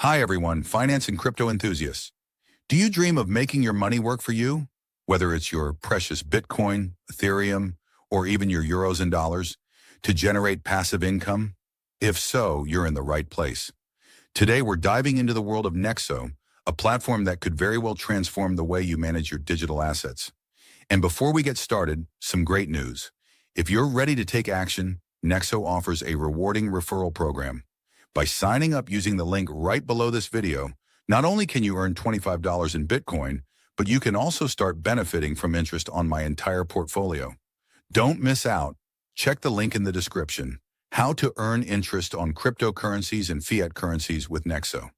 Hi everyone, finance and crypto enthusiasts. Do you dream of making your money work for you? Whether it's your precious Bitcoin, Ethereum, or even your euros and dollars to generate passive income? If so, you're in the right place. Today we're diving into the world of Nexo, a platform that could very well transform the way you manage your digital assets. And before we get started, some great news. If you're ready to take action, Nexo offers a rewarding referral program. By signing up using the link right below this video, not only can you earn $25 in Bitcoin, but you can also start benefiting from interest on my entire portfolio. Don't miss out. Check the link in the description. How to earn interest on cryptocurrencies and fiat currencies with Nexo.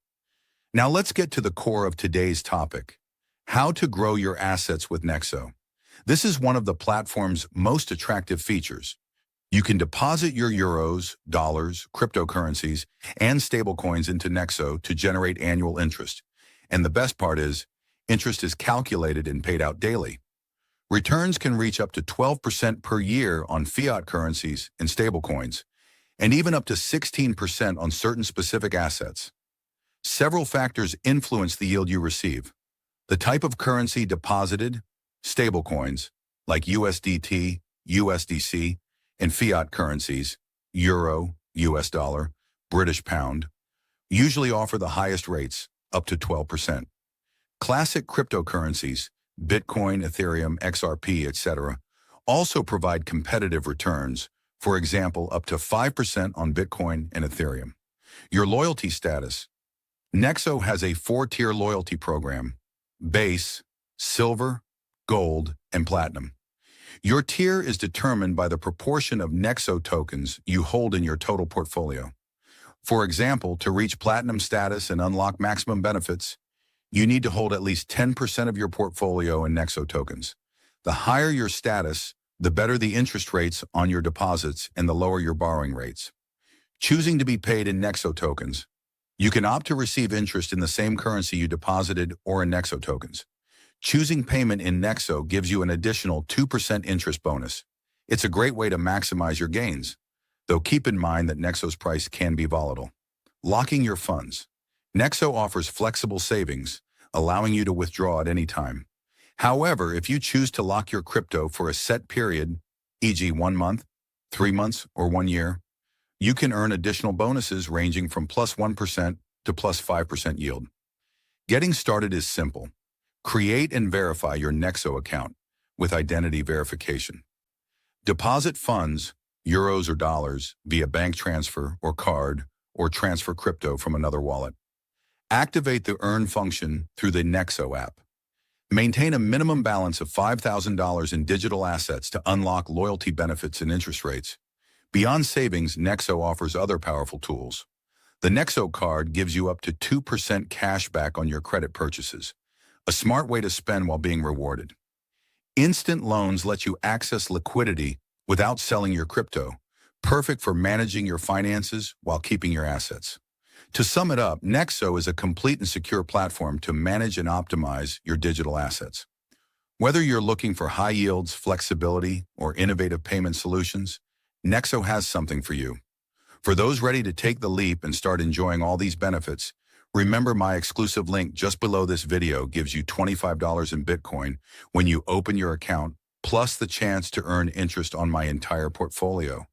Now let's get to the core of today's topic. How to grow your assets with Nexo. This is one of the platform's most attractive features. You can deposit your euros, dollars, cryptocurrencies, and stablecoins into Nexo to generate annual interest. And the best part is, interest is calculated and paid out daily. Returns can reach up to 12% per year on fiat currencies and stablecoins, and even up to 16% on certain specific assets. Several factors influence the yield you receive. The type of currency deposited, stablecoins, like USDT, USDC, and fiat currencies, euro, US dollar, British pound, usually offer the highest rates, up to 12%. Classic cryptocurrencies, Bitcoin, Ethereum, XRP, etc., also provide competitive returns, for example, up to 5% on Bitcoin and Ethereum. Your loyalty status. Nexo has a 4-tier loyalty program: base, silver, gold, and platinum. Your tier is determined by the proportion of Nexo tokens you hold in your total portfolio. For example, to reach platinum status and unlock maximum benefits, you need to hold at least 10% of your portfolio in Nexo tokens. The higher your status, the better the interest rates on your deposits and the lower your borrowing rates. Choosing to be paid in Nexo tokens. You can opt to receive interest in the same currency you deposited or in Nexo tokens. Choosing payment in Nexo gives you an additional 2% interest bonus. It's a great way to maximize your gains, though keep in mind that Nexo's price can be volatile. Locking your funds. Nexo offers flexible savings, allowing you to withdraw at any time. However, if you choose to lock your crypto for a set period, e.g. 1 month, 3 months, or 1 year, you can earn additional bonuses ranging from plus 1% to plus 5% yield. Getting started is simple. Create and verify your Nexo account with identity verification. Deposit funds, euros or dollars, via bank transfer or card, or transfer crypto from another wallet. Activate the Earn function through the Nexo app. Maintain a minimum balance of $5,000 in digital assets to unlock loyalty benefits and interest rates. Beyond savings, Nexo offers other powerful tools. The Nexo card gives you up to 2% cash back on your credit purchases. A smart way to spend while being rewarded. Instant loans let you access liquidity without selling your crypto, perfect for managing your finances while keeping your assets. To sum it up, Nexo is a complete and secure platform to manage and optimize your digital assets. Whether you're looking for high yields, flexibility, or innovative payment solutions, Nexo has something for you. For those ready to take the leap and start enjoying all these benefits, remember my exclusive link just below this video gives you $25 in Bitcoin when you open your account, plus the chance to earn interest on my entire portfolio.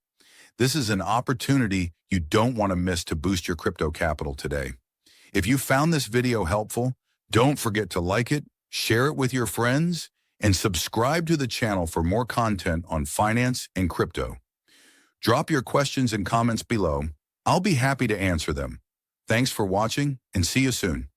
This is an opportunity you don't want to miss to boost your crypto capital today. If you found this video helpful, don't forget to like it, share it with your friends, and subscribe to the channel for more content on finance and crypto. Drop your questions and comments below. I'll be happy to answer them. Thanks for watching, and see you soon.